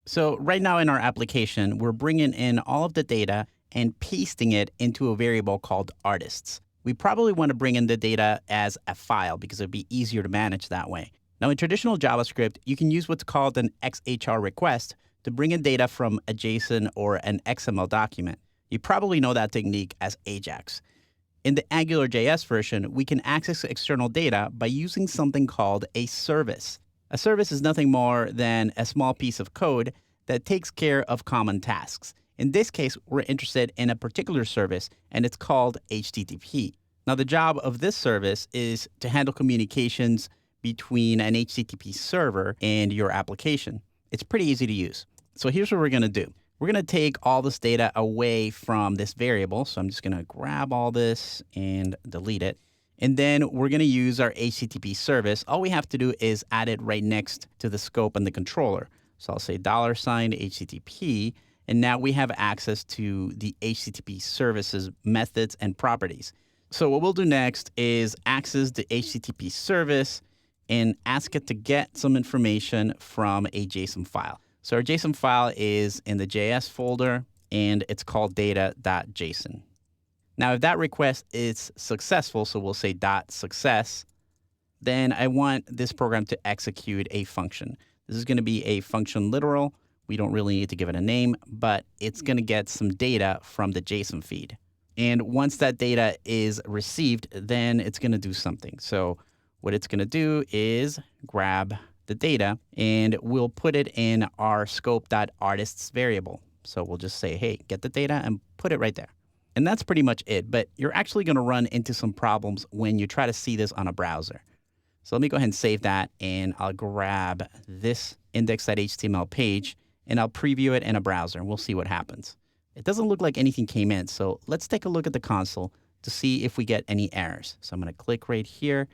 So right now in our application, we're bringing in all of the data and pasting it into a variable called artists. We probably want to bring in the data as a file because it'd be easier to manage that way. Now in traditional JavaScript, you can use what's called an XHR request to bring in data from a JSON or an XML document. You probably know that technique as AJAX. In the AngularJS version, we can access external data by using something called a service. A service is nothing more than a small piece of code that takes care of common tasks. In this case, we're interested in a particular service, and it's called HTTP. Now, the job of this service is to handle communications between an HTTP server and your application. It's pretty easy to use. So here's what we're going to do. We're going to take all this data away from this variable. So I'm just going to grab all this and delete it. And then we're going to use our HTTP service. All we have to do is add it right next to the scope and the controller. So I'll say $HTTP, and now we have access to the HTTP services methods and properties. So what we'll do next is access the HTTP service and ask it to get some information from a JSON file. So our JSON file is in the JS folder, and it's called data.json. Now, if that request is successful, so we'll say .success, then I want this program to execute a function. This is going to be a function literal. We don't really need to give it a name, but it's going to get some data from the JSON feed. And once that data is received, then it's going to do something. So what it's going to do is grab the data, and we'll put it in our scope.artists variable. So we'll just say, hey, get the data and put it right there. And that's pretty much it. But you're actually going to run into some problems when you try to see this on a browser. So let me go ahead and save that, and I'll grab this index.html page, and I'll preview it in a browser, and we'll see what happens. It doesn't look like anything came in, so let's take a look at the console to see if we get any errors. So I'm going to click right here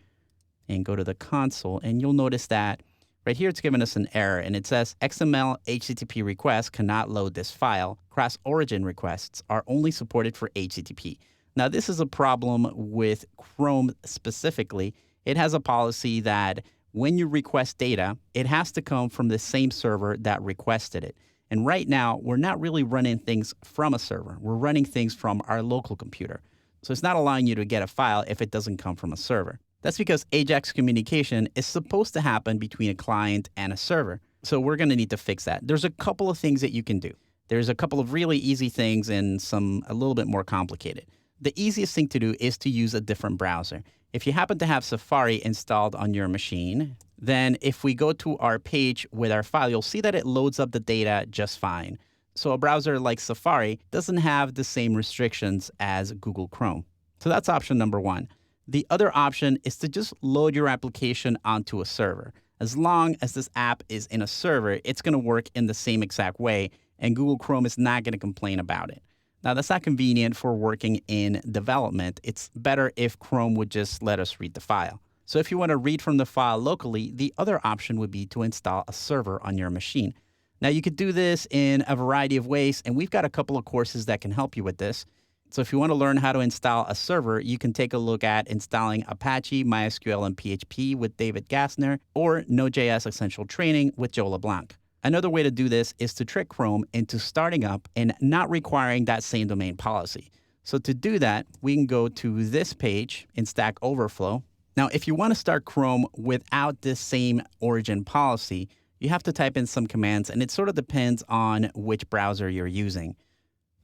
and go to the console, and you'll notice that right here, it's giving us an error, and it says XML HTTP requests cannot load this file. Cross-origin requests are only supported for HTTP. Now, this is a problem with Chrome specifically. It has a policy that when you request data, it has to come from the same server that requested it. And right now, we're not really running things from a server. We're running things from our local computer. So it's not allowing you to get a file if it doesn't come from a server. That's because AJAX communication is supposed to happen between a client and a server. So we're going to need to fix that. There's a couple of things that you can do. There's a couple of really easy things and some a little bit more complicated. The easiest thing to do is to use a different browser. If you happen to have Safari installed on your machine, then if we go to our page with our file, you'll see that it loads up the data just fine. So a browser like Safari doesn't have the same restrictions as Google Chrome. So that's option number one. The other option is to just load your application onto a server. As long as this app is in a server, it's going to work in the same exact way, and Google Chrome is not going to complain about it. Now, that's not convenient for working in development. It's better if Chrome would just let us read the file. So if you want to read from the file locally, the other option would be to install a server on your machine. Now, you could do this in a variety of ways, and we've got a couple of courses that can help you with this. So if you want to learn how to install a server, you can take a look at installing Apache, MySQL, and PHP with David Gassner, or Node.js Essential Training with Joe LeBlanc. Another way to do this is to trick Chrome into starting up and not requiring that same domain policy. So to do that, we can go to this page in Stack Overflow. Now, if you want to start Chrome without this same origin policy, you have to type in some commands, and it sort of depends on which browser you're using.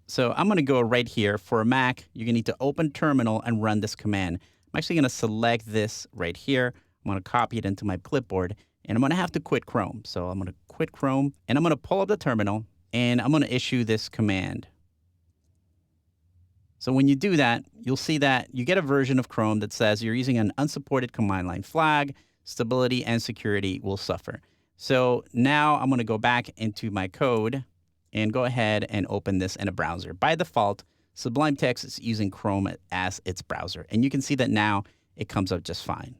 So I'm going to go right here. For a Mac, you're going to need to open Terminal and run this command. I'm actually going to select this right here. I'm going to copy it into my clipboard, and I'm going to have to quit Chrome. So I'm going to quit Chrome, and I'm going to pull up the terminal, and I'm going to issue this command. So when you do that, you'll see that you get a version of Chrome that says you're using an unsupported command line flag, stability and security will suffer. So now I'm going to go back into my code and go ahead and open this in a browser. By default, Sublime Text is using Chrome as its browser, and you can see that now it comes up just fine.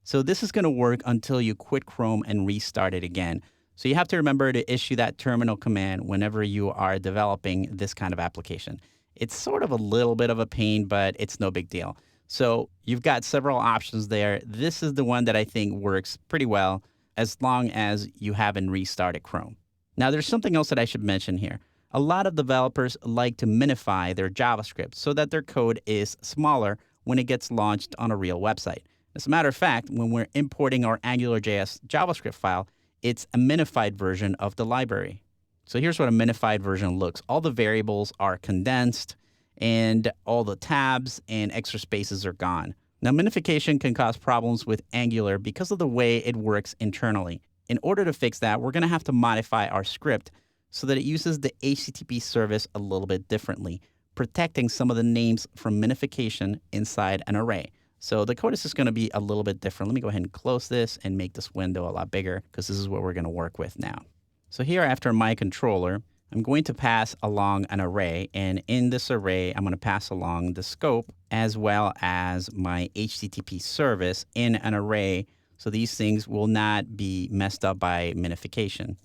So this is going to work until you quit Chrome and restart it again. So you have to remember to issue that terminal command whenever you are developing this kind of application. It's sort of a little bit of a pain, but it's no big deal. So you've got several options there. This is the one that I think works pretty well as long as you haven't restarted Chrome. Now, there's something else that I should mention here. A lot of developers like to minify their JavaScript so that their code is smaller when it gets launched on a real website. As a matter of fact, when we're importing our AngularJS JavaScript file, it's a minified version of the library. So here's what a minified version looks. All the variables are condensed, and all the tabs and extra spaces are gone. Now, minification can cause problems with Angular because of the way it works internally. In order to fix that, we're going to have to modify our script so that it uses the HTTP service a little bit differently, protecting some of the names from minification inside an array. So the code is just going to be a little bit different. Let me go ahead and close this and make this window a lot bigger because this is what we're going to work with now. So here after my controller, I'm going to pass along an array, and in this array, I'm going to pass along the scope as well as my HTTP service in an array, so these things will not be messed up by minification.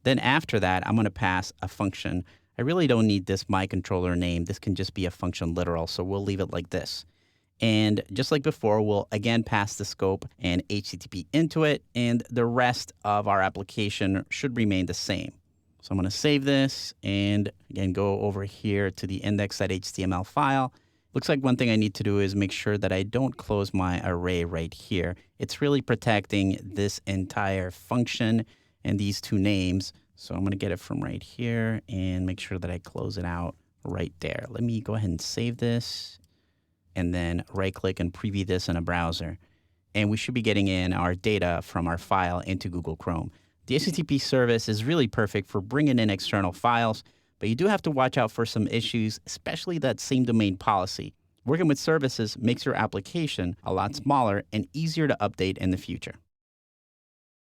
Then after that, I'm going to pass a function. I really don't need this my controller name. This can just be a function literal, so we'll leave it like this. And just like before, we'll again pass the scope and HTTP into it, and the rest of our application should remain the same. So I'm going to save this and again go over here to the index.html file. Looks like one thing I need to do is make sure that I don't close my array right here. It's really protecting this entire function and these two names. So I'm going to get it from right here and make sure that I close it out right there. Let me go ahead and save this and then right click and preview this in a browser. And we should be getting in our data from our file into Google Chrome. The HTTP service is really perfect for bringing in external files, but you do have to watch out for some issues, especially that same domain policy. Working with services makes your application a lot smaller and easier to update in the future.